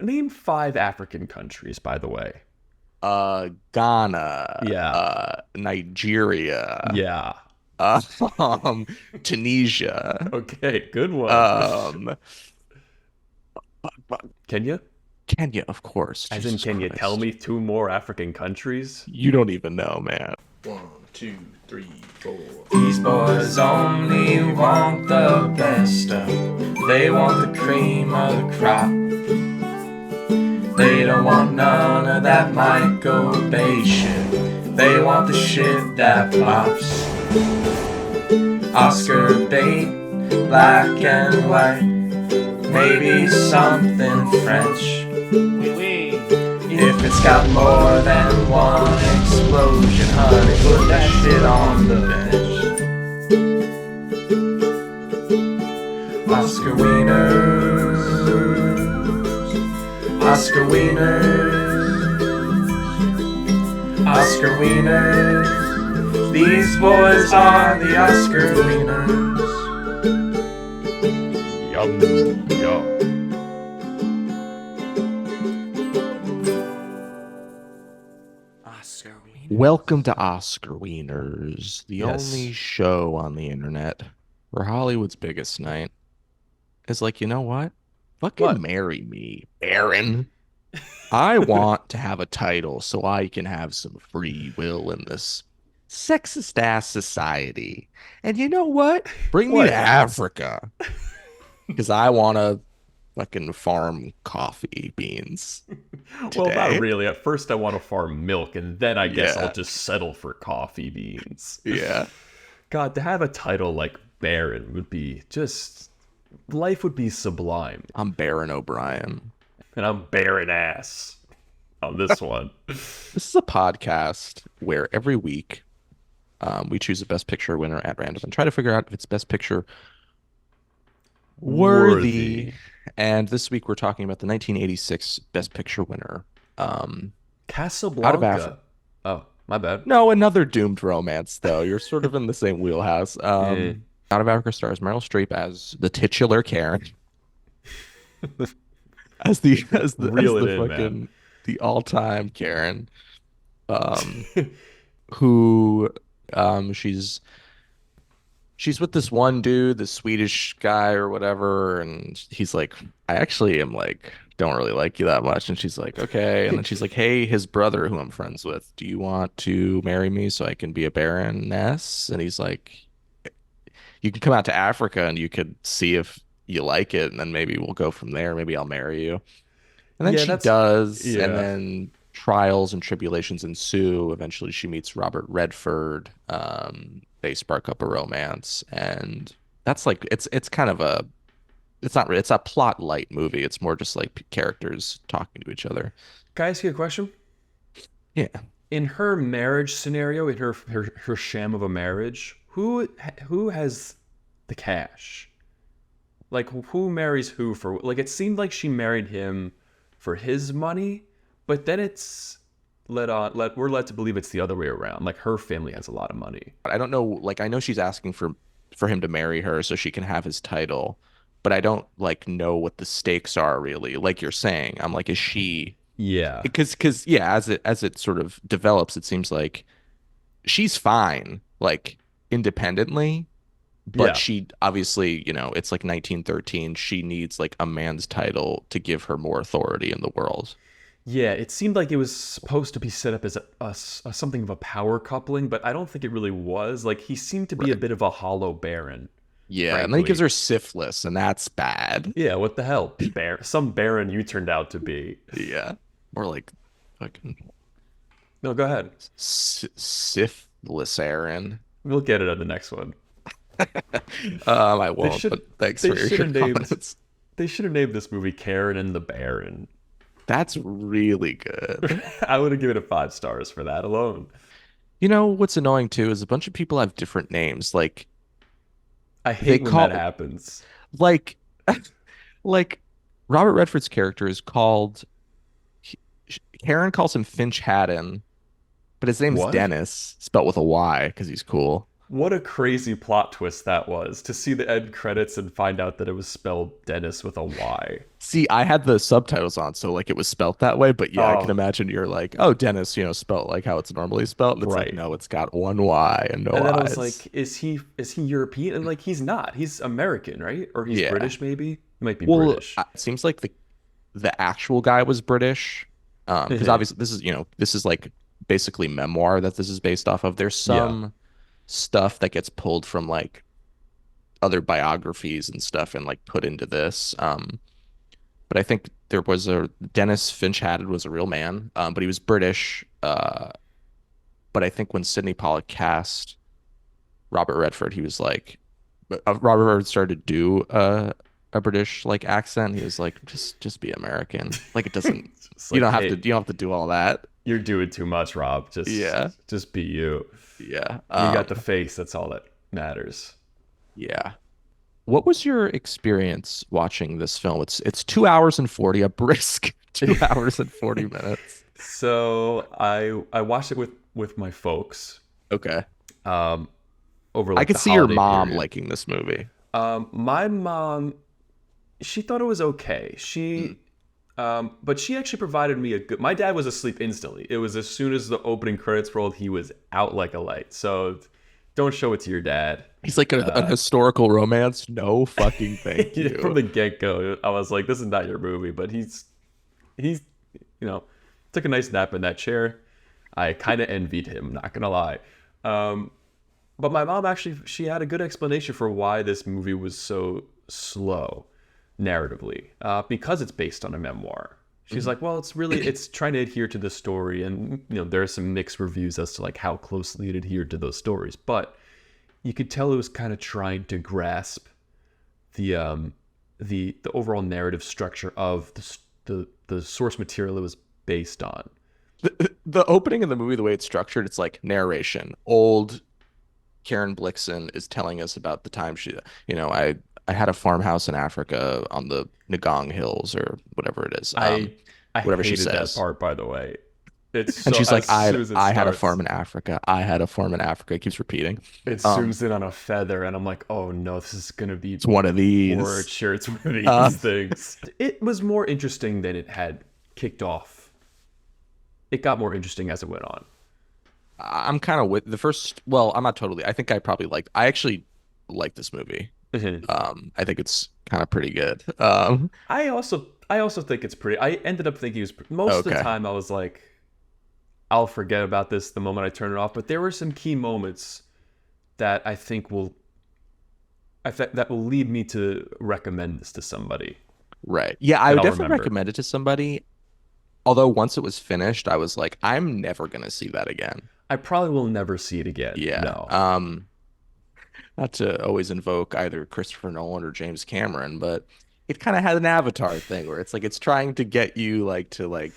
Name five African countries, by the way. Ghana, Yeah. Nigeria, Yeah. um, Tunisia, Okay, good one. um, Kenya? Kenya, of course. As in, Jesus can you tell Christ. me two more African countries? You don't even know, man. 1, 2, 3, 4. These boys only want the best stuff. They want the cream of the crop. They don't want none of that Michael Bay shit. They want the shit that pops. Oscar bait, black and white. Maybe something French. If it's got more than one explosion, honey, put that shit on the bench. Oscar Wieners, Oscar Wieners, Oscar Wieners. These boys are the Oscar Wieners. Yum, yum. Oscar Wieners. Welcome to Oscar Wieners, the Yes. only show on the internet where Hollywood's biggest night is like, you know what? Fucking What? marry me, Baron. I want to have a title so I can have some free will in this sexist ass society. And you know what? Bring me to What? Africa because I want to fucking farm coffee beans Well, not today. really. At first, I want to farm milk, and then I guess I'll Yeah. just settle for coffee beans. Yeah. God, to have a title like Baron would be just. Life would be sublime. I'm Baron O'Brien. And I'm Baron ass on this one. This is a podcast where every week we choose a Best Picture winner at random and try to figure out if it's Best Picture worthy. Worthy. And this week we're talking about the 1986 Best Picture winner, out of Africa. Casablanca. Oh, my bad. No, another doomed romance, though. You're sort of in the same wheelhouse. Eh. Out of Africa stars Meryl Streep as the titular Karen, as the as the as Reel it the in, man. fucking the all-time Karen, um, who she's with this one dude, this Swedish guy or whatever, and he's like, I actually am like, don't really like you that much. And she's like, okay. And then she's like, hey, his brother, who I'm friends with, do you want to marry me so I can be a baroness? And he's like, you can come out to Africa and you could see if you like it, and then maybe we'll go from there. Maybe I'll marry you. And then Yeah, she that's. does, and Yeah. then trials and tribulations ensue. Eventually, she meets Robert Redford. They spark up a romance, and that's like it's kind of a it's not it's a plot light movie. It's more just like characters talking to each other. Can I ask you a question? Yeah. In her marriage scenario, in her sham of a marriage, who has the cash? Like who marries who for? Like it seemed like she married him for his money, but then it's we're led to believe it's the other way around. Like her family has a lot of money. I don't know, like I know she's asking for him to marry her so she can have his title, but I don't like know what the stakes are really. Like you're saying, I'm like, is she Yeah. because yeah, as it sort of develops, it seems like she's fine, like independently, but Yeah. she obviously, it's like 1913. She needs like a man's title to give her more authority in the world. Yeah, it seemed like it was supposed to be set up as a something of a power coupling, but I don't think it really was. Like he seemed to be a Right. bit of a hollow baron, Yeah, and then he gives frankly. her syphilis, and that's bad. Yeah, what the hell? Some baron you turned out to be. Yeah. Or like fucking No, go ahead. syphilis, Aaron. We'll get it on the next one. I They won't, should but thanks they for should your have named comments. they should have named this movie Karen and the Baron. That's really good. I would have given it 5 stars for that alone. You know what's annoying too is a bunch of people have different names. Like I they hate when that call happens. like like Robert Redford's character is called Karen calls him Finch Haddon, but his name's What? Dennis, spelled with a Y because he's cool. What a crazy plot twist that was to see the end credits and find out that it was spelled Dennis with a Y. See, I had the subtitles on, so like it was spelt that way. But yeah, I can Oh, imagine you're like, oh, Dennis, spelt like how it's normally spelled, and it's like, right. no, it's got one Y and no And then I was I's. like, is he European? And like he's not. He's American, right? Or he's Yeah. British maybe? He might be Well, British. it seems like the actual guy was British. Because obviously this is like basically memoir that this is based off of. There's Yeah. some stuff that gets pulled from like other biographies and stuff and like put into this. But I think there was a Dennis Finch Haddad was a real man, but he was British. But I think when Sidney Pollack cast Robert Redford, he was like, Robert Redford started to do a British like accent. He was like, just be American. Like it doesn't. It's You like, don't have to. hey, You don't have to do all that. you're doing too much, Rob. Yeah, Just be you. yeah, You got the face, that's all that matters. yeah. What was your experience watching this film? It's 2 hours and 40, a brisk 2 hours and 40 minutes. So I watched it with my folks Okay. um over I like could the see your holiday mom period. liking this movie. My mom, she thought it was okay. Mm. But she actually provided me a good. My dad was asleep instantly. It was as soon as the opening credits rolled, he was out like a light. So don't show it to your dad. He's like a historical romance. No fucking thank From you. the get go, I was like, "This is not your movie." But he's took a nice nap in that chair. I kind of envied him, not gonna lie. Um, but my mom actually, she had a good explanation for why this movie was so slow narratively, because it's based on a memoir. She's Mhm. like, well, it's trying to adhere to the story, and there are some mixed reviews as to like how closely it adhered to those stories, but you could tell it was kind of trying to grasp the the overall narrative structure of the source material it was based on. The opening of the movie, the way it's structured, it's like narration. Old Karen Blixen is telling us about the time I had a farmhouse in Africa on the Ngong Hills or whatever it is. I Whatever she hated that says. part, by the way. It's And so she's like, as soon as it I had a farm starts, in Africa. I had a farm in Africa. It keeps repeating. it Um, zooms in on a feather, and I'm like, oh no, this is gonna be it's one of these. torture. It's one of Uh, these things. It was more interesting than it had kicked off. It got more interesting as it went on. I'm kind of with the first. Well, I'm not totally. I think I probably liked. I actually like this movie. I think it's kind of pretty good. I also think it's pretty. I ended up thinking it was most of the Okay, time I was like, I'll forget about this the moment I turn it off. But there were some key moments that I think that will lead me to recommend this to somebody right. Yeah, I that would I'll definitely remember. recommend it to somebody. Although once it was finished, I was like, I'm never gonna see that again. I probably will never see it again. Yeah. No. Not to always invoke either Christopher Nolan or James Cameron, but it kind of had an Avatar thing where it's like it's trying to get you like to like,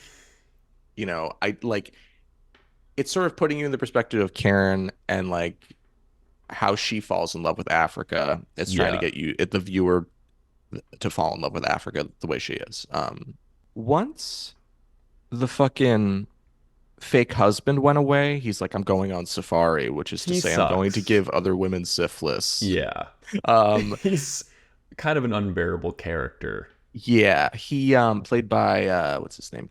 I like it's sort of putting you in the perspective of Karen and like how she falls in love with Africa. It's trying to Yeah. get the viewer to fall in love with Africa the way she is. Once the fucking fake husband went away, he's like, I'm going on safari, which is to He say I'm going to sucks. give other women syphilis. Yeah. Um, He's kind of an unbearable character. yeah, he played by what's his name?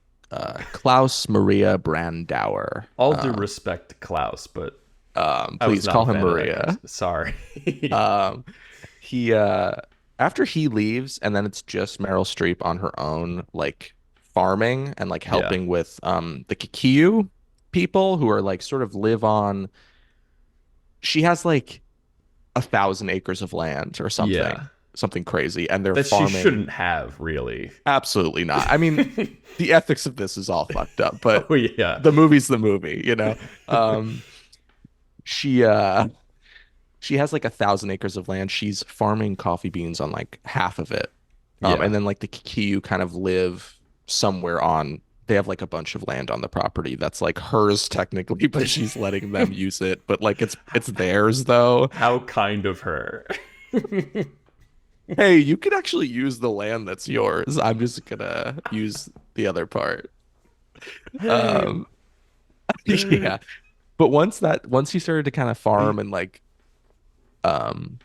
Klaus Maria Brandauer. All due respect to Klaus, but I was Please not a call him fan of that Maria. character. Sorry. Um, he after he leaves, and then it's just Meryl Streep on her own, like farming and like Yeah. helping with the Kikiu people who are like sort of live on. She has like 1,000 acres of land or Yeah. something crazy, and they're That she farming. shouldn't have, really. Absolutely not. I mean, the ethics of this is all fucked up, but Oh, yeah. the movie's the movie. Um, she she has like 1,000 acres of land. She's farming coffee beans on like half of it. Yeah. And then like the Kikiu kind of live somewhere on. They have like a bunch of land on the property that's like hers technically, but she's letting them use it. But like it's theirs though. How kind of her. Hey, you can actually use the land that's yours. I'm just gonna use the other part. Hey. Um, yeah. But once he started to kind of farm and like um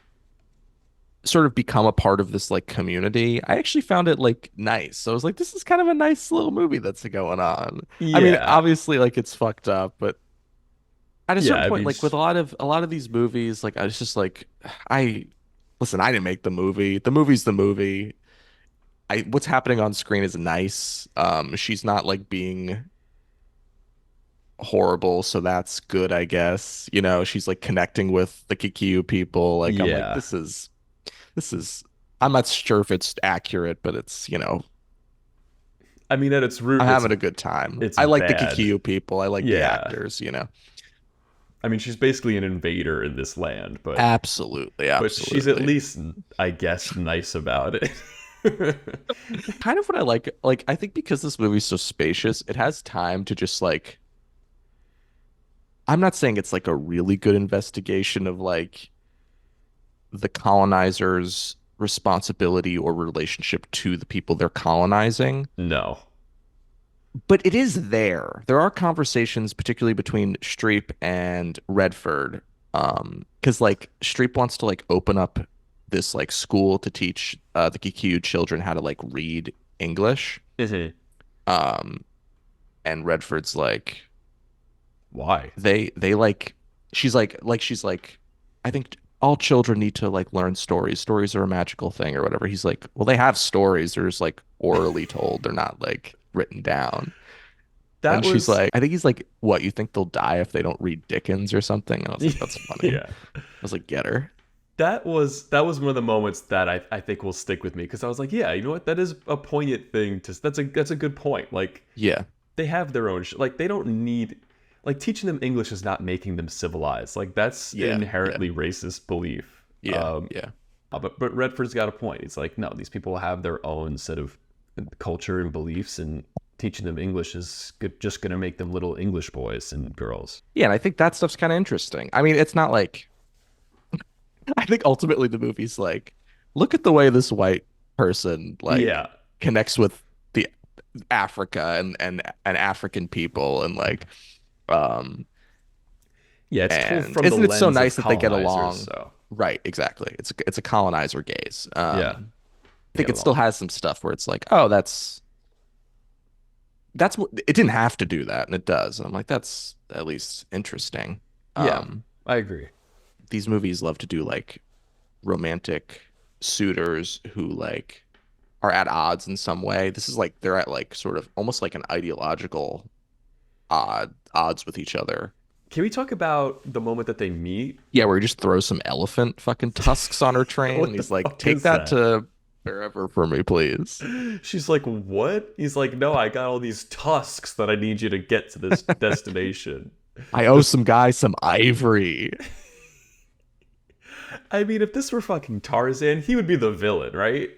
sort of become a part of this like community. I actually found it like nice. So I was like, this is kind of a nice little movie that's going on. I mean, Yeah. obviously like it's fucked up, but at a Yeah, certain I point, mean, like with a lot of these movies, like I was just like, I listen, I didn't make the movie. The movie's the movie. I what's happening on screen is nice. She's not like being horrible, so that's good, I guess. You know, she's like connecting with the Kikiu people. Like I'm like, yeah. this is I'm not sure if it's accurate, but it's, I mean, at its root, I'm having a good time. it's I like the bad. Kikiu people. I like the Yeah. actors. I mean, she's basically an invader in this land, Absolutely, but she's at absolutely. least, I guess, nice about it. Kind of what I like I think because this movie's so spacious, it has time to just like I'm not saying it's like a really good investigation of like the colonizers' responsibility or relationship to the people they're colonizing. No. But it is there. There are conversations, particularly between Streep and Redford, because like Streep wants to like open up this like school to teach the Kikuyu children how to like read English. Mhm. Um, and Redford's like Why? they like she's like I think all children need to like learn stories. Stories are a magical thing or whatever. He's like, well, they have stories. They're just like orally told. They're not like written down. That And she's was, like, I think he's like, what, you think they'll die if they don't read Dickens or something? And I was like, that's funny. yeah. I was like, get her. That was one of the moments that I think will stick with me because I was like, yeah, you know what? That is a poignant thing to. That's a good point. Like Yeah. they have their own like they don't need like teaching them English is not making them civilized. Like that's an Yeah. Yeah. inherently racist belief. Yeah. Yeah. But Redford's got a point. It's like no, these people have their own set of culture and beliefs, and teaching them English is just going to make them little English boys and girls. Yeah. And I think that stuff's kind of interesting. I mean, it's not like, I think ultimately the movie's like, look at the way this white person like Yeah, connects with the Africa and African people and like, um, yeah. It's told and from the isn't it so lens of nice that they get colonizers. along? So Right, exactly. It's a colonizer gaze. yeah, I they think get it still along. has some stuff where it's like, oh, that's what it didn't have to do that, and it does. And I'm like, that's at least interesting. Yeah, Um, I agree. these movies love to do like romantic suitors who like are at odds in some way. This is like they're at like sort of almost like an ideological odds with each other. Can we talk about the moment that they meet? Yeah, where he just throws some elephant fucking tusks on her train, and What the he's like, fuck "Take is that that? to wherever for me, please." She's like, "What?" He's like, "No, I got all these tusks that I need you to get to this destination." I owe some guy some ivory. I mean, if this were fucking Tarzan, he would be the villain, right?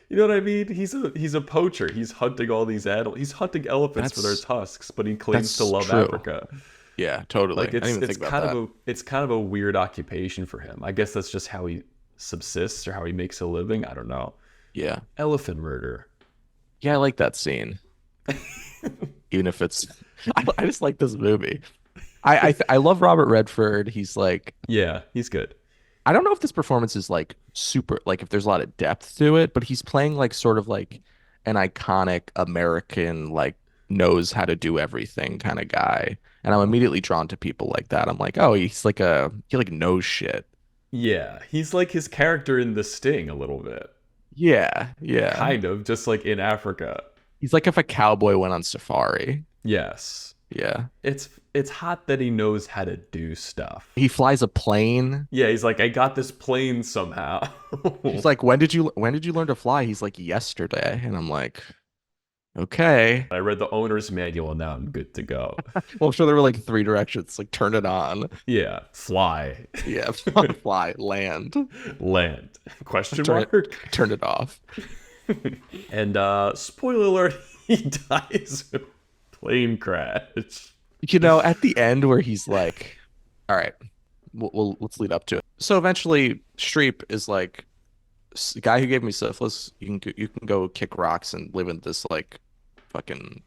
You know what I mean? He's a poacher. He's hunting all these animals. He's hunting elephants for their That's tusks, but he claims to that's love true. Africa. Yeah, totally. I Like didn't it's even it's think about kind of that. a weird occupation for him. I guess that's just how he subsists or how he makes a living. I don't know. Yeah. Elephant murder. Yeah, I like that scene. Even if it's I just like this movie. I love Robert Redford. He's like Yeah, he's good. I don't know if this performance is like super like if there's a lot of depth to it, but he's playing like sort of like an iconic American like knows how to do everything kind of guy. And I'm immediately drawn to people like that. I'm like, "Oh, he like knows shit." Yeah, he's like his character in The Sting a little bit. Yeah, yeah. Kind of, just like in Africa. He's like if a cowboy went on safari. Yes. Yeah. It's hot that he knows how to do stuff. He flies a plane. Yeah, he's like, I got this plane somehow. He's like, when did you learn to fly? He's like, yesterday. And I'm like, okay. I read the owner's manual and now I'm good to go. Well, I'm sure there were like three directions, like turn it on. Yeah, fly, Yeah, fly, land, land, question turn mark. turn it off. And spoiler alert, he dies in a plane crash. At the end where he's like, all right, let's lead up to it. So eventually, Streep is like, guy who gave me syphilis, you can go kick rocks and live in this like fucking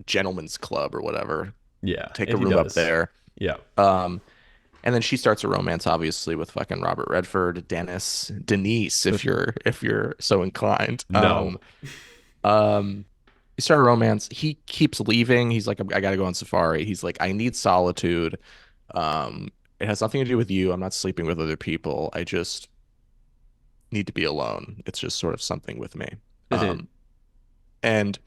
gentleman's club or whatever. Yeah, Take a and he room up does. there. Yeah. Um, And then she starts a romance, obviously, with fucking Robert Redford, Denise, if you're so inclined. No. Um, you start a romance. He keeps leaving. He's like, I gotta go on safari. He's like, I need solitude. It has nothing to do with you. I'm not sleeping with other people. I just need to be alone. It's just sort of something with me. Um, and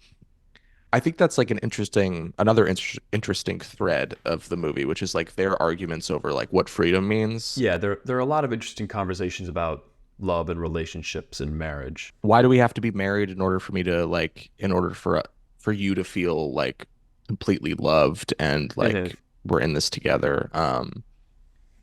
I think that's like another interesting thread of the movie, which is like their arguments over like what freedom means. Yeah, there are a lot of interesting conversations about love and relationships and marriage. Why do we have to be married in order for me to like, in order for you to feel like completely loved and And then like we're in this together?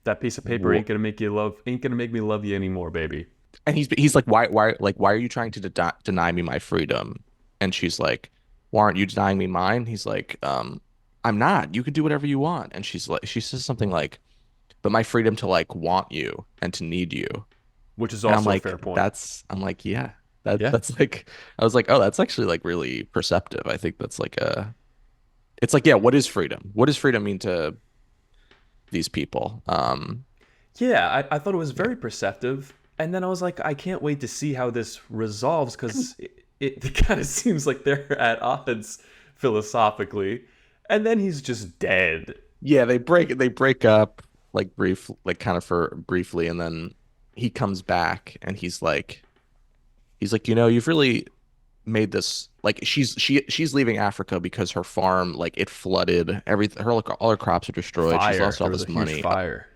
that piece of paper ain't gonna make me love you anymore, baby. And he's like, why are you trying to deny me my freedom? And she's like, why aren't you denying me mine? He's like, I'm not. You can do whatever you want. And she says something like, but my freedom to like want you and to need you. Which is And I'm also a like, fair point. I'm like, yeah, Yeah. that's like, I was like, oh, that's actually like really perceptive. I think that's like it's like, yeah, what is freedom? What does freedom mean to these people? Yeah, I thought it was very perceptive. And then I was like, I can't wait to see how this resolves because it kind of seems like they're at odds philosophically. And then he's just dead. Yeah, they break up like kind of for briefly, and then he comes back and he's like, you know, you've really made this like she's leaving Africa because her farm like it flooded, everything her like all her crops are destroyed. She's Fire. lost all There was a this huge money. fire.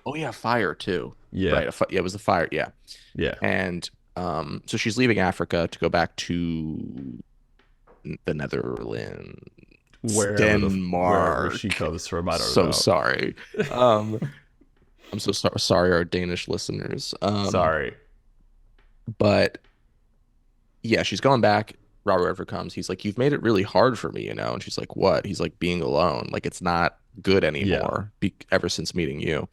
Oh yeah, fire too. Yeah. Right, yeah, it was the fire, yeah. Yeah. And so she's leaving Africa to go back to the Netherlands, Wherever she Denmark. comes from, I don't So know. sorry. Um, I'm so sorry, our Danish listeners. Sorry. But yeah, she's going back. Robert Redford comes. He's like, "You've made it really hard for me, you know." And she's like, "What?" He's like, "Being alone. Like it's not good Yeah. anymore. Ever since meeting you."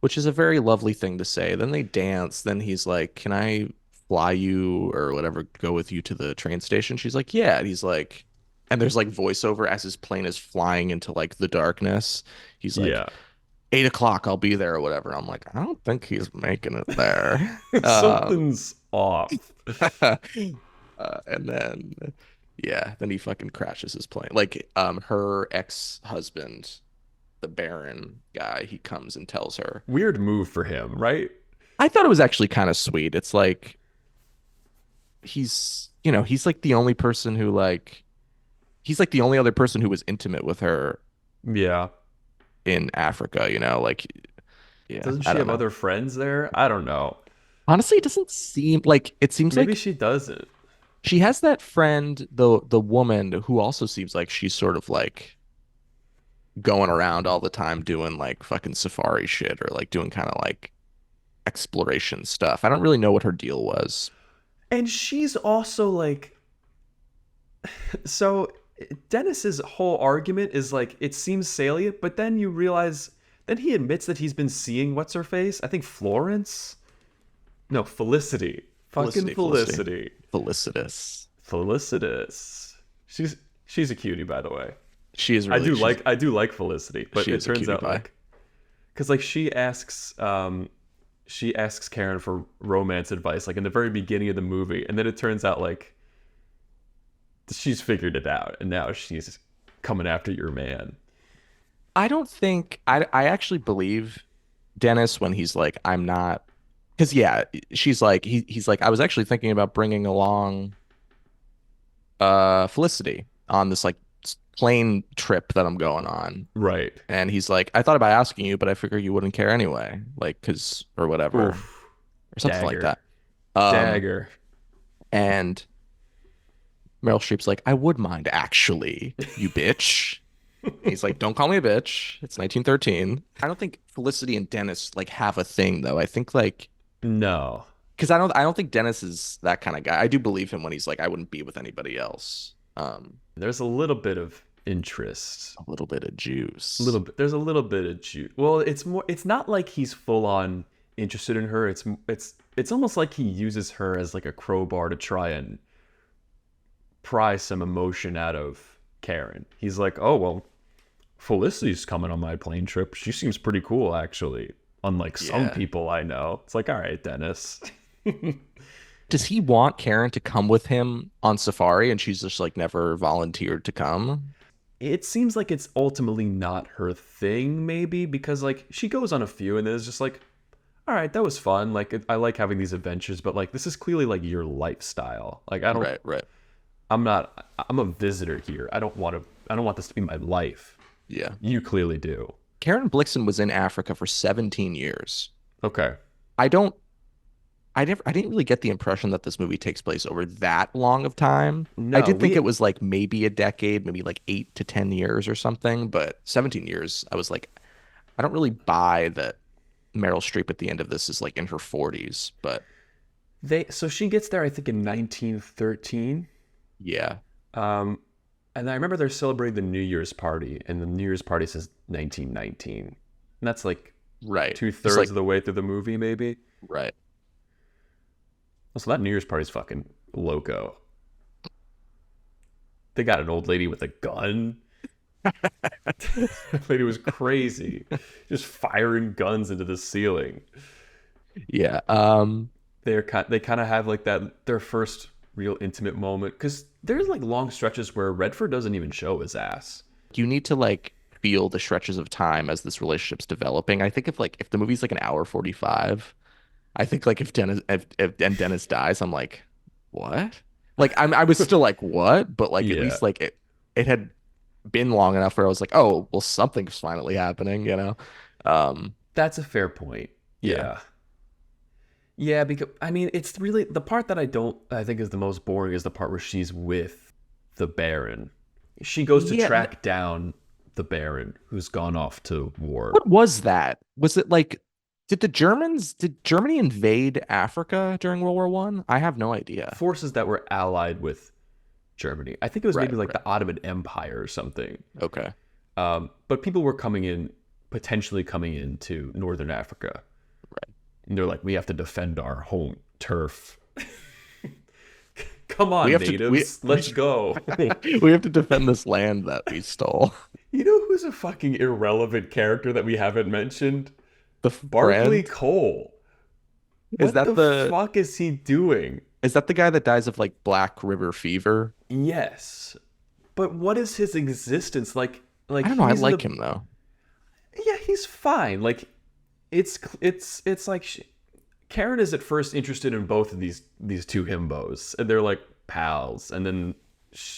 Which is a very lovely thing to say. Then they dance. Then he's like, "Can I fly you or whatever, go with you to the train station?" She's like, "Yeah." And he's like, and there's like voiceover as his plane is flying into like the darkness. He's like, Yeah. 8 o'clock, I'll be there or whatever. I'm like, I don't think he's making it there. Something's off. And then, yeah, then he fucking crashes his plane. Like, her ex-husband, the Baron guy, he comes and tells her. Weird move for him, right? I thought it was actually kind of sweet. It's like he's like the only person who like he's like the only other person who was intimate with her Yeah. in Africa, you know, like yeah, Doesn't I she don't have know. other friends there? I don't know. Honestly, it doesn't seem like it seems Maybe like she doesn't. she has that friend, the woman who also seems like she's sort of like going around all the time doing like fucking safari shit or like doing kind of like exploration stuff. I don't really know what her deal was. And she's also like, so Dennis's whole argument is like, it seems salient, but then you realize, then he admits that he's been seeing what's her face? I think Florence? No, Felicity. Fucking Felicity. Felicitous. Felicitas. She's a cutie, by the way. She is really I do like Felicity, but she it is a turns cutie out pie. like, because like she asks Karen for romance advice like in the very beginning of the movie, and then it turns out like she's figured it out and now she's coming after your man. I don't think I actually believe Dennis when he's like, I'm not, because yeah, she's like he's like, I was actually thinking about bringing along Felicity on this like plane trip that I'm going on. Right. And he's like, I thought about asking you, but I figure you wouldn't care anyway, like, cause or whatever, Oof. or something like Dagger. that. Dagger. And Meryl Streep's like, I would mind actually, you bitch. He's like, don't call me a bitch. It's 1913. I don't think Felicity and Dennis like have a thing though. I think like No. because I don't think Dennis is that kind of guy. I do believe him when he's like, I wouldn't be with anybody else. There's a little bit of interest. A little bit of juice. A little bit. There's a little bit of juice. Well, it's not like he's full on interested in her. It's almost like he uses her as like a crowbar to try and pry some emotion out of Karen. He's like, oh well, Felicity's coming on my plane trip. She seems pretty cool, actually. Unlike some Yeah. people I know. It's like, all right, Dennis. Does he want Karen to come with him on safari and she's just like never volunteered to come? It seems like it's ultimately not her thing, maybe, because like she goes on a few and then it's just like, all right, that was fun. Like I like having these adventures, but like this is clearly like your lifestyle. Like I don't, Right, right. I'm not, I'm a visitor here. I don't want this to be my life. Yeah. You clearly do. Karen Blixen was in Africa for 17 years. Okay. I don't I didn't really get the impression that this movie takes place over that long of time. I No, did think we it was like maybe a decade, maybe like 8 to 10 years or something, but 17 years, I was like, I don't really buy that Meryl Streep at the end of this is like in her 40s, but they so she gets there I think in 1913. yeah, Um and I remember they're celebrating the New Year's party and the New Year's party says 1919. And that's like right. two It's thirds like of the way through the movie maybe. right. So that New Year's party's fucking loco. They got an old lady with a gun. That lady was crazy. Just firing guns into the ceiling. Yeah. They kind of have like that their first real intimate moment because there's like long stretches where Redford doesn't even show his ass. You need to like feel the stretches of time as this relationship's developing. I think if the movie's like an hour 45, I think like if Dennis dies, I'm like, what? Like I was still like, what? But like at Yeah, least like it had been long enough where I was like, oh, well, something's finally happening, you know? Um, that's a fair point. yeah. Yeah. Yeah, because I mean, it's really the part that I think is the most boring is the part where she's with the Baron. She goes to Yeah. track down the Baron who's gone off to war. What was that? Was it like did Germany invade Africa during World War One? I have no idea. Forces that were allied with Germany. I think it was Right, maybe like right. the Ottoman Empire or something. Okay. But people were potentially coming into Northern Africa. Right. And they're like, we have to defend our home turf. Come We on, have to natives, let's go. we have to defend this land that we stole. You know who's a fucking irrelevant character that we haven't mentioned? The Barclay friend? Cole. Is What that the fuck is he doing? is that the guy that dies of like Black River fever? Yes. But what is his existence like? I don't know. I He's like him though. Yeah, he's fine. Like it's like Karen is at first interested in both of these two himbos, and they're like pals, and then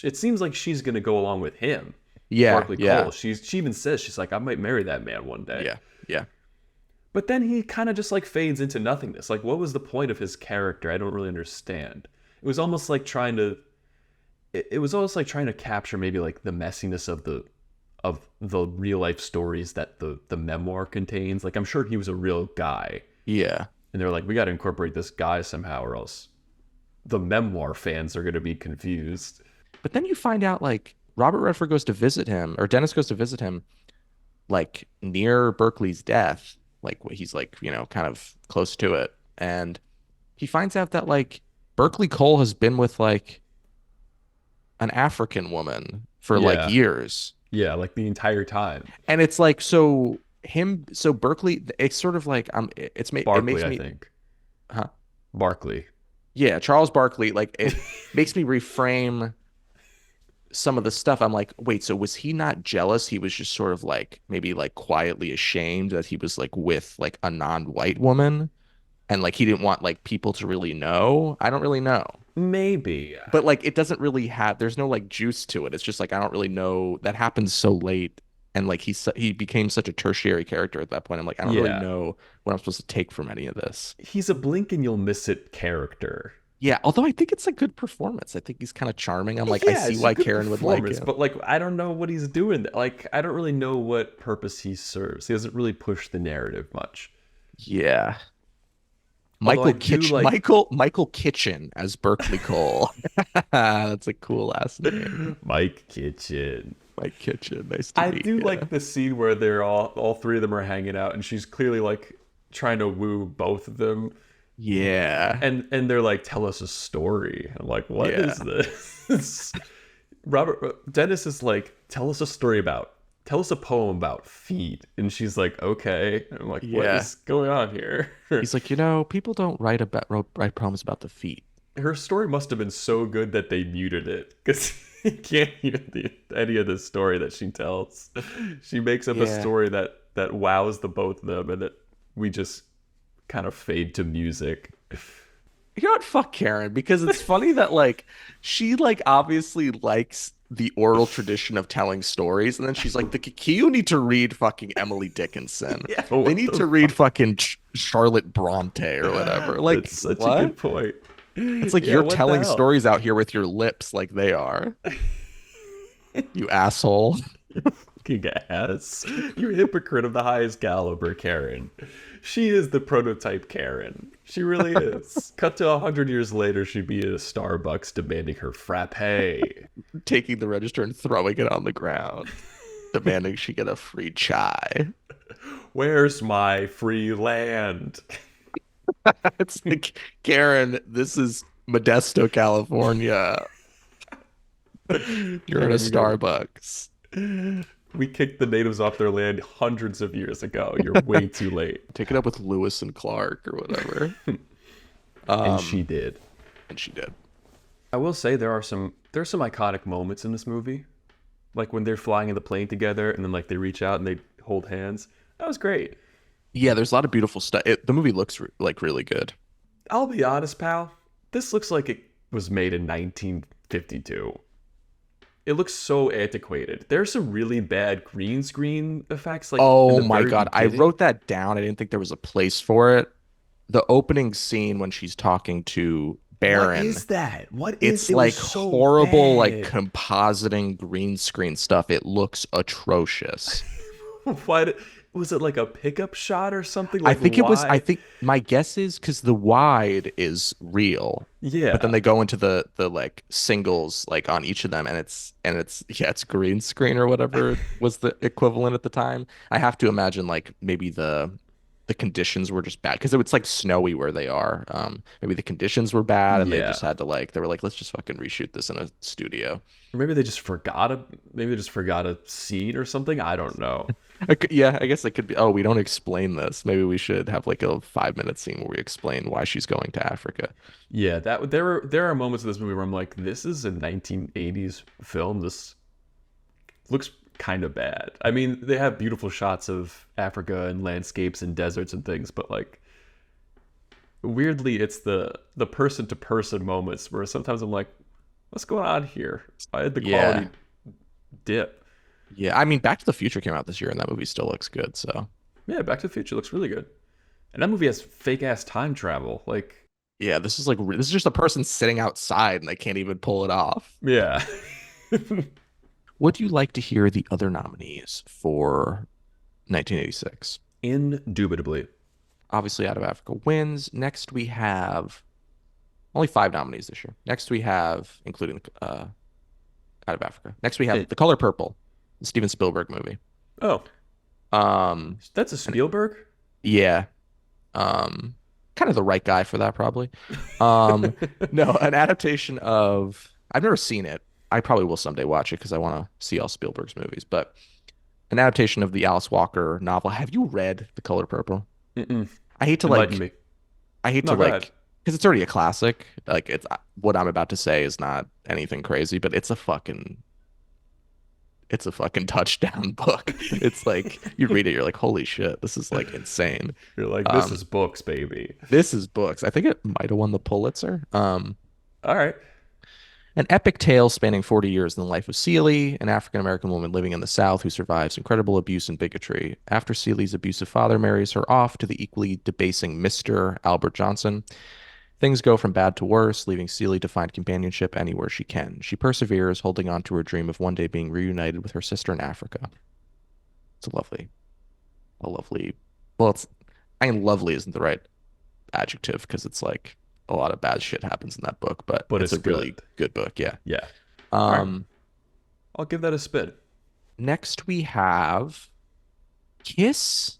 it seems like she's gonna go along with him. Yeah, Barclay yeah, Cole. She even says she's like, I might marry that man one day. yeah, yeah. But then he kind of just like fades into nothingness. Like, what was the point of his character? I don't really understand. It was almost like trying to. It was almost like trying to capture maybe like the messiness of the real life stories that the memoir contains. Like, I'm sure he was a real guy, Yeah. and they're like, we got to incorporate this guy somehow, or else the memoir fans are going to be confused. But then you find out like Robert Redford goes to visit him, or Dennis goes to visit him, like near Berkeley's death. Like he's like, kind of close to it. And he finds out that like Berkeley Cole has been with like an African woman for like Yeah, years. yeah, like the entire time. And it's like so Berkeley, it's sort of like it Barkley, makes I me, think. huh? Barkley. Yeah, Charles Barkley, like it makes me reframe some of the stuff. I'm like, wait, so was he not jealous? He was just sort of like maybe like quietly ashamed that he was like with like a non-white woman and like he didn't want like people to really know. I don't really know. Maybe. But like it doesn't really have there's no like juice to it. It's just like I don't really know. That happens so late and like he became such a tertiary character at that point. I'm like I don't really Yeah. know what I'm supposed to take from any of this. He's a blink and you'll miss it character. Yeah, although I think it's a good performance. I think he's kind of charming. I'm like I Yeah, see it's a why good Karen would like performance, him. but like I don't know what he's doing. Like I don't really know what purpose he serves. He doesn't really push the narrative much. Yeah. Although I do like Michael Kitchen as Berkeley Cole. That's a cool last name. Mike Kitchen. Mike Kitchen. Nice to I meet do you. like the scene where they're all three of them are hanging out, and she's clearly like trying to woo both of them, Yeah. and they're like, "Tell us a story." I'm like, "What Yeah. is this?" Robert Dennis is like, "Tell us a story about tell us a poem about feet. And she's like, okay. And I'm like, what Yeah. is going on here? He's like, people don't write poems about the feet. Her story must have been so good that they muted it because you can't hear any of the story that she tells. She makes up a Yeah. story that wows the both of them, and that we just kind of fade to music. You know what? Fuck Karen, because it's funny that like she like obviously likes the oral tradition of telling stories, and then she's like, the Kikyu need to read fucking Emily Dickinson. Yeah, They what need the to read fucking Charlotte Bronte or whatever. Like, That's such what? a good point. It's like Yeah, you're what the telling hell? stories out here with your lips like they are. You asshole. Fucking ass. You hypocrite of the highest caliber, Karen. She is the prototype Karen. She really is. Cut to 100 years later, she'd be at a Starbucks demanding her frappe. Taking the register and throwing it on the ground, demanding she get a free chai. Where's my free land? It's like, Karen, this is Modesto, California. You're in a Starbucks. We kicked the natives off their land hundreds of years ago. You're way too late. Take it up with Lewis and Clark or whatever. And she did. And she did. I will say there's some iconic moments in this movie. Like when they're flying in the plane together and then like they reach out and they hold hands. That was great. Yeah, there's a lot of beautiful stuff. The movie looks like really good. I'll be honest, pal. This looks like it was made in 1952. It looks so antiquated. There's some really bad green screen effects. Like, in Oh the my very God. I beginning. wrote that down. I didn't think there was a place for it. The opening scene when she's talking to Baron. What is that? What is It's it? like Was so horrible, like bad. compositing green screen stuff. It looks atrocious. What was it, like a pickup shot or something? I Like think it was, I why? think my guess is because the wide is real, but then Yeah. they go into the like singles like on each of them, and it's green screen or whatever was the equivalent at the time. I have to imagine like maybe the conditions were just bad because it's like snowy where they are. Maybe the conditions were bad and they Yeah. just had to like they were like, let's just fucking reshoot this in a studio. Or maybe they just forgot a scene or something. I don't know. Yeah, I guess it could be. Oh, we don't explain this. Maybe we should have like a 5 minute scene where we explain why she's going to Africa. Yeah, there are moments in this movie where I'm like, this is a 1980s film. This looks kind of bad. I mean, they have beautiful shots of Africa and landscapes and deserts and things, but like weirdly, it's the person to person moments where sometimes I'm like, what's going on here? Why did the Yeah. quality dip? Yeah, I mean, Back to the Future came out this year, and that movie still looks good. So Yeah, Back to the Future looks really good. And that movie has fake ass time travel. Like, yeah, this is just a person sitting outside, and they can't even pull it off. yeah. Would you like to hear the other nominees for 1986? Indubitably. Obviously, Out of Africa wins. Next, we have only 5 nominees this year. Next, we have, including Out of Africa. Next, we have Hey. The Color Purple, the Steven Spielberg movie. Oh, Um, that's a Spielberg? yeah. Kind of the right guy for that, probably. Um, no, an adaptation of, I've never seen it. I probably will someday watch it because I want to see all Spielberg's movies, but an adaptation of the Alice Walker novel. Have you read The Color Purple? Mm-mm. I hate to Enlighten like, me. I hate No, to go like, ahead. because it's already a classic. Like, it's what I'm about to say is not anything crazy, but it's a fucking touchdown book. It's like you read it, you're like, holy shit, this is like insane. You're like, this Um, is books, baby. this is books. I think it might have won the Pulitzer. All right. An epic tale spanning 40 years in the life of Celie, an African American woman living in the South who survives incredible abuse and bigotry. After Celie's abusive father marries her off to the equally debasing Mr. Albert Johnson, things go from bad to worse, leaving Celie to find companionship anywhere she can. She perseveres, holding on to her dream of one day being reunited with her sister in Africa. It's a lovely, well, I mean, lovely isn't the right adjective because it's like a lot of bad shit happens in that book, but But it's a it's really good. good book, yeah. Yeah. right. Um, I'll give that a spin. next we have Kiss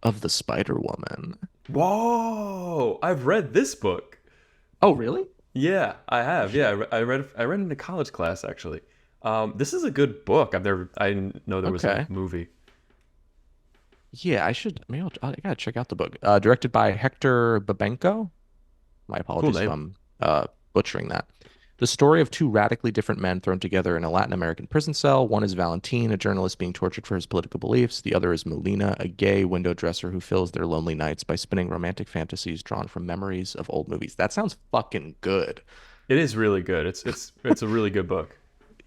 of the Spider Woman. Whoa! I've read this book. Oh, really? Yeah, I have. Yeah, I read it in a college class actually. This is a good book. I didn't know there was a Okay. movie. Yeah, I should. Maybe I gotta check out the book. Directed by Hector Babenco. My Cool apologies if name. I'm butchering that. The story of two radically different men thrown together in a Latin American prison cell. One is Valentin, a journalist being tortured for his political beliefs. The other is Molina, a gay window dresser who fills their lonely nights by spinning romantic fantasies drawn from memories of old movies. That sounds fucking good. It is really good. It's a really good book.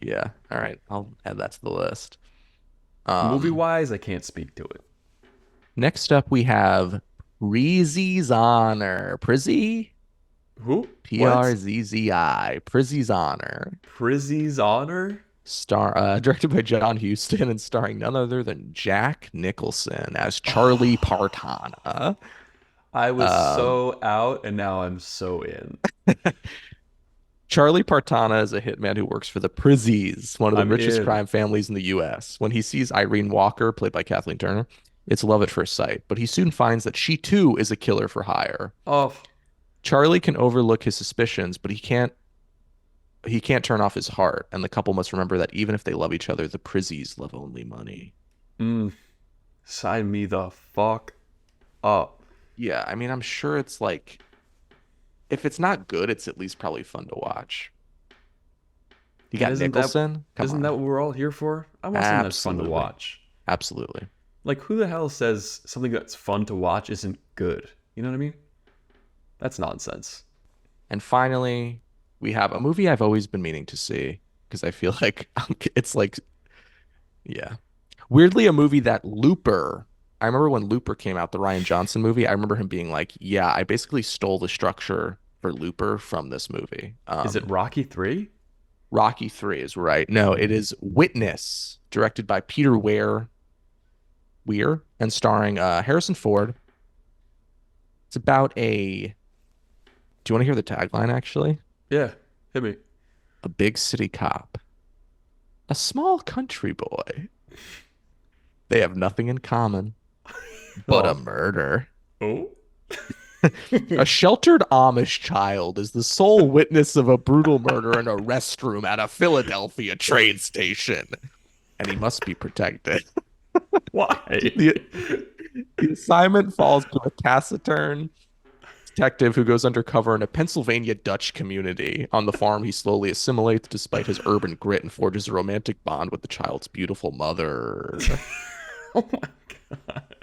Yeah. All right. I'll add that to the list. Movie Um, wise, I can't speak to it. Next up, we have Prizzi's Honor. Prizzy? Who? What? P-R-Z-Z-I. Prizzi's Honor. Prizzy's Honor? Directed by John Huston and starring none other than Jack Nicholson as Charlie Oh, Partana. I was Um, so out, and now I'm so in. Charlie Partana is a hitman who works for the Prizzies, one of the I'm richest in. crime families in the U.S. When he sees Irene Walker, played by Kathleen Turner, it's love at first sight, but he soon finds that she too is a killer for hire. Oh, Charlie can overlook his suspicions, but he can't turn off his heart, and the couple must remember that even if they love each other, the Prizzies love only money. mm, sign me the fuck up. Yeah, I mean, I'm sure it's like if it's not good, it's at least probably fun to watch. You And got Nicholson? Come isn't that on. what we're all here for? I want something that's fun to Absolutely. watch. Absolutely. Like, who the hell says something that's fun to watch isn't good? You know what I mean? That's nonsense. And finally, we have a movie I've always been meaning to see because I feel like it's like, yeah. Weirdly, a movie that Looper, I remember when Looper came out, the Ryan Johnson movie, I remember him being like, yeah, I basically stole the structure for Looper from this movie. Is it Rocky 3? Rocky 3 is right. No, it is Witness, directed by Peter Weir, and starring Harrison Ford. It's about do you want to hear the tagline actually? Yeah, hit me. A big city cop, a small country boy. They have nothing in common but a Oh. murder. Oh? A sheltered Amish child is the sole witness of a brutal murder in a restroom at a Philadelphia train station, and he must be protected. Why? The, the assignment falls to a taciturn detective who goes undercover in a Pennsylvania Dutch community. On the farm, he slowly assimilates despite his urban grit and forges a romantic bond with the child's beautiful mother. Oh my god.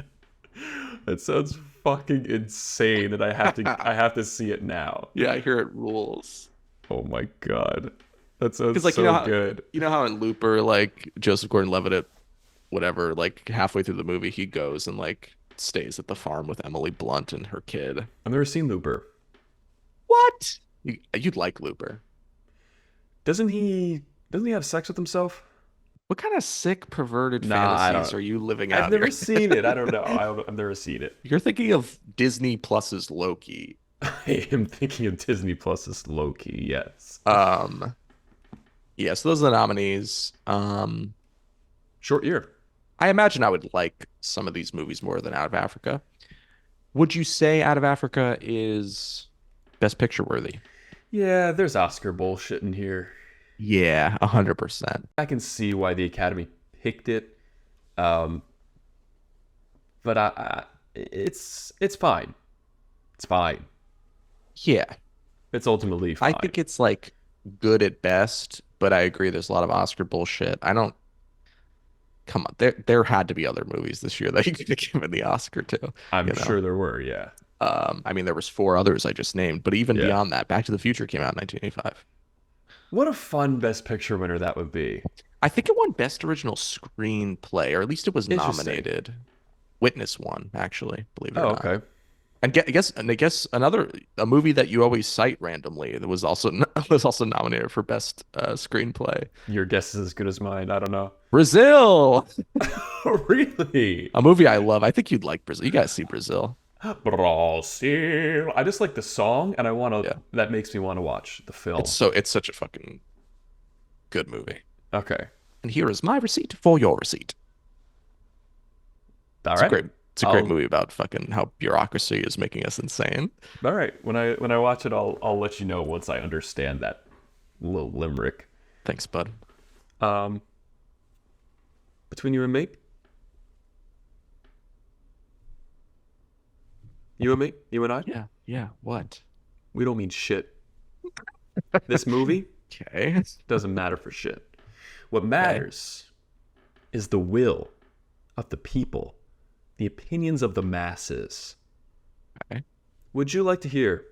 That sounds fucking insane and I have to see it now. Yeah, I hear it rules. Oh my god. That sounds Because like so good. you know how in Looper, like Joseph Gordon-Levitt, whatever, like halfway through the movie, he goes and like stays at the farm with Emily Blunt and her kid. I've never seen Looper. What? You'd like Looper. Doesn't he have sex with himself? What kind of sick, perverted Nah, I fantasies don't. are you living I've out here? never seen it. I don't know. I've never seen it. You're thinking of Disney Plus's Loki. I am thinking of Disney Plus's Loki, yes. Um, yeah, so those are the nominees. Short year. I imagine I would like some of these movies more than Out of Africa. Would you say Out of Africa is Best Picture worthy? Yeah, there's Oscar bullshit in here. Yeah, 100%. I can see why the Academy picked it. Um, but it's fine. It's fine. Yeah, It's ultimately I fine. think it's like good at best, but I agree there's a lot of Oscar bullshit. I don't come on. There had to be other movies this year that you could have given the Oscar to, I'm you know. sure there were, yeah. I mean there was four others I just named, but even Yeah. beyond that, Back to the Future came out in 1985. What a fun Best Picture winner that would be. I think it won Best Original Screenplay, or at least it was Interesting. nominated. Witness won, actually, believe it or Oh, not. okay. And I guess another a movie that you always cite randomly that was also was also nominated for Best Screenplay. Your guess is as good as mine. I don't know. Brazil, Really? a movie I love. I think you'd like Brazil. You guys see Brazil? Brazil. I just like the song, and Yeah, that makes me want to watch the film. it's such a fucking good movie. Okay. And here is my receipt for your receipt. All It's a right. great it's a great I'll movie about fucking how bureaucracy is making us insane. All right. When I watch it, I'll let you know once I understand that little limerick. Thanks, bud. Um, between you and me, you and me, you and I, Yeah, yeah. What? we don't mean shit. This movie Okay. doesn't matter for shit. What Okay. matters is the will of the people, the opinions of the masses. Okay. Would you like to hear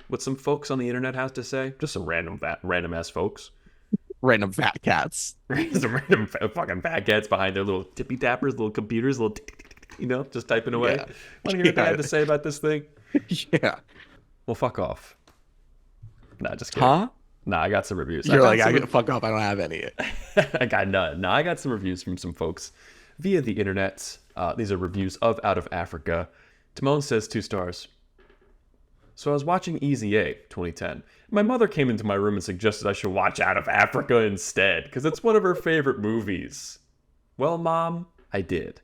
what some folks on the internet has to say? Just some random ass folks. Random fat cats. Some random fucking fat cats behind their little tippy tappers, little computers, little tick, tick, tick, tick, just typing away. Yeah. Want to hear what they had to say about this thing? Yeah. Well, fuck off. Nah, just kidding. Huh? Nah, I got some reviews. You're like, some I get fuck off. I don't have any. I got none. No, I got some reviews from some folks via the internet. These are reviews of Out of Africa. Timon says 2 stars. So I was watching Easy A 2010. My mother came into my room and suggested I should watch Out of Africa instead because it's one of her favorite movies. Well, Mom, I did.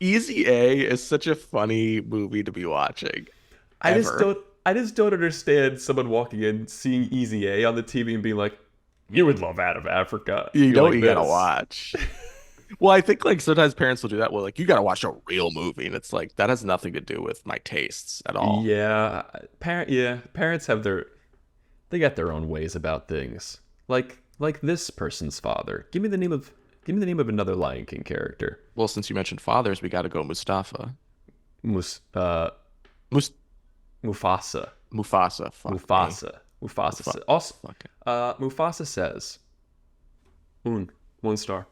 Easy A is such a funny movie to be watching. Ever. I just don't understand someone walking in, seeing Easy A on the TV and being like, "You would love Out of Africa." You You're know like what you gotta this. watch. Well, I think like sometimes parents will do that. Well, like you gotta watch a real movie, and it's like that has nothing to do with my tastes at all. Parents have they got their own ways about things. Like this person's father. Give me the name of another Lion King character. Well, since you mentioned fathers, we gotta go Mustafa. Mus, Mus Mufasa. Mufasa. Fuck me. Mufasa. Also, Fuck it. Mufasa says, 1 star.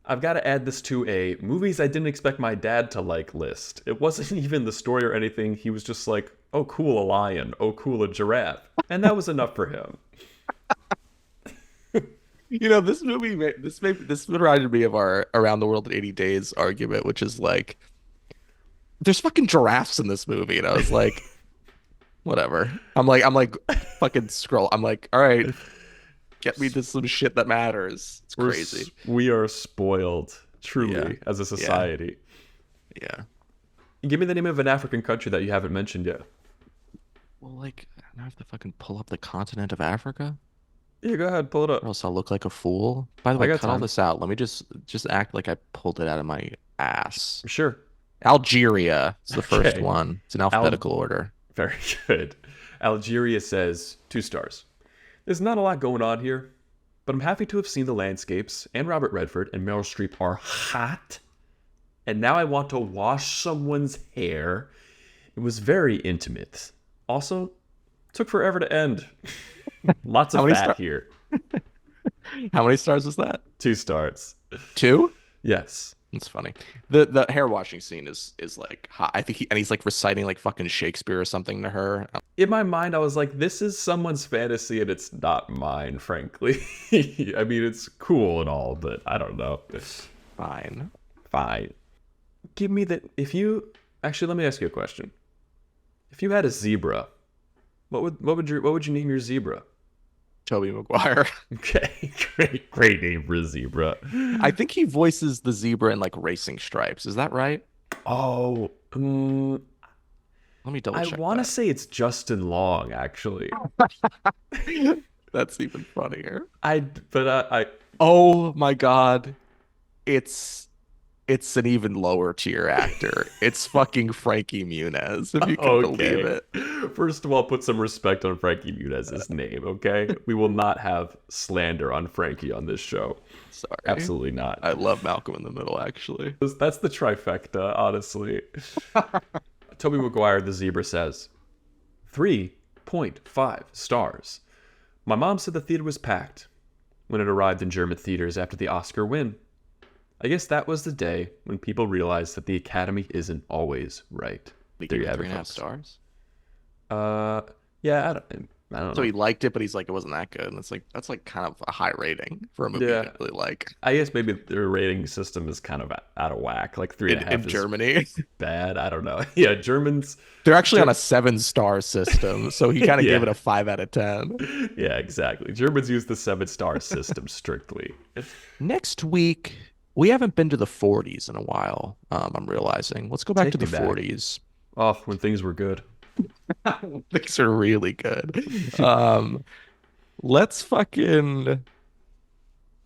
I've got to add this to a movies I didn't expect my dad to like list. It wasn't even the story or anything. He was just like, oh, cool, a lion. Oh, cool, a giraffe. And that was enough for him. You know, this movie, this reminded me of our Around the World in 80 Days argument, which is like, there's fucking giraffes in this movie, and I was like, whatever. I'm like, fucking scroll. I'm like, all right, get me to some shit that matters. It's crazy. We are spoiled, truly, Yeah. as a society. Yeah. Give me the name of an African country that you haven't mentioned yet. Well, like, now I have to fucking pull up the continent of Africa, Yeah, go ahead, pull it or up. else I'll look like a fool. By the I way, got cut all time. this out. Let me just act like I pulled it out of my ass. Sure. Algeria. It's the first Okay. one. It's in alphabetical order. Very good. Algeria says 2 stars. There's not a lot going on here, but I'm happy to have seen the landscapes, and Robert Redford and Meryl Streep are hot. And now I want to wash someone's hair. It was very intimate. Also, took forever to end. Lots How of many fat star- here. How many stars is that? 2 stars. 2? Yes. It's funny. The hair washing scene is like hot. I think he's like reciting like fucking Shakespeare or something to her. In my mind, I was like, this is someone's fantasy and it's not mine, frankly. I mean, it's cool and all, but I don't know. Fine. Fine. Give me the. Actually, let me ask you a question. If you had a zebra, what would you name your zebra? Toby Maguire. Okay, great name for a zebra. I think he voices the zebra in like Racing Stripes. Is that right? Oh, Let me double I check want to that. say it's Justin Long, actually. That's even funnier. But I Oh my God. It's an even lower tier actor. It's fucking Frankie Muniz, if you can believe it. First of all, put some respect on Frankie Muniz's name, okay? We will not have slander on Frankie on this show. Sorry. Absolutely not. I love Malcolm in the Middle, actually. That's the trifecta, honestly. Toby Maguire, the zebra, says 3.5 stars. My mom said the theater was packed when it arrived in German theaters after the Oscar win. I guess that was the day when people realized that the Academy isn't always right. He There gave you it have three it, and a half folks. stars. Yeah, I don't So know. he liked it, but he's like, it wasn't that good. And it's like, that's like kind of a high rating for a movie Yeah. I didn't really like. I guess maybe their rating system is kind of out of whack. Like three and a half In is Germany. bad. I don't know. Yeah, Germans. They're actually on a 7-star system. So he kind of Yeah. gave it a 5 out of 10. Yeah, exactly. Germans use the 7-star system strictly. Next week, we haven't been to the 40s in a while. I'm realizing. Let's go back Take to the me back. 40s. Oh, when things were good. Things are really good. Let's fucking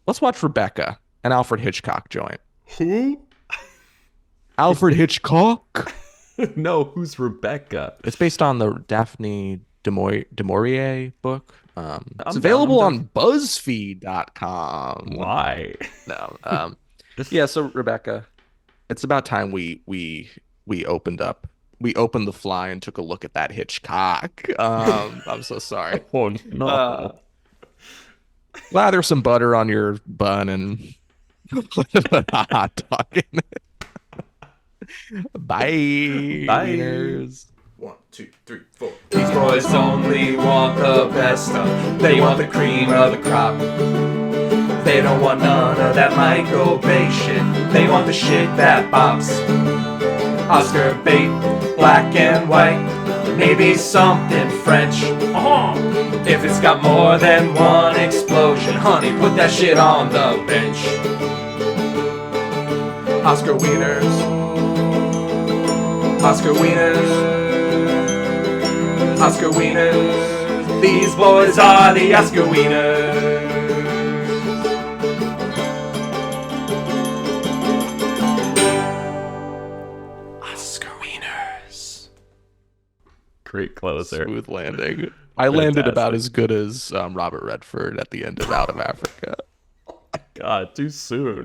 Let's watch Rebecca, an Alfred Hitchcock joint. Who? Alfred Hitchcock. No, who's Rebecca? It's based on the Daphne du Maurier book. It's I'm available down. on BuzzFeed.com. Why? No. Yeah. So Rebecca, it's about time we opened up. We opened the fly and took a look at that Hitchcock. I'm so sorry. Oh no. Lather some butter on your bun and put a hot dog in it. Bye. Bye. Wieners. 1, 2, 3, 4. These boys only want the best stuff. They want the cream of the crop. They don't want none of that Michael Bay shit. They want the shit that bops. Oscar bait, black and white, maybe something French. If it's got more than one explosion, honey, put that shit on the bench. Oscar Wieners, Oscar Wieners, Oscar Wieners. These boys are the Oscar Wieners. Oscar Wieners. Great closer. Smooth landing. I landed about as good as Robert Redford at the end of Out of Africa. God, too soon.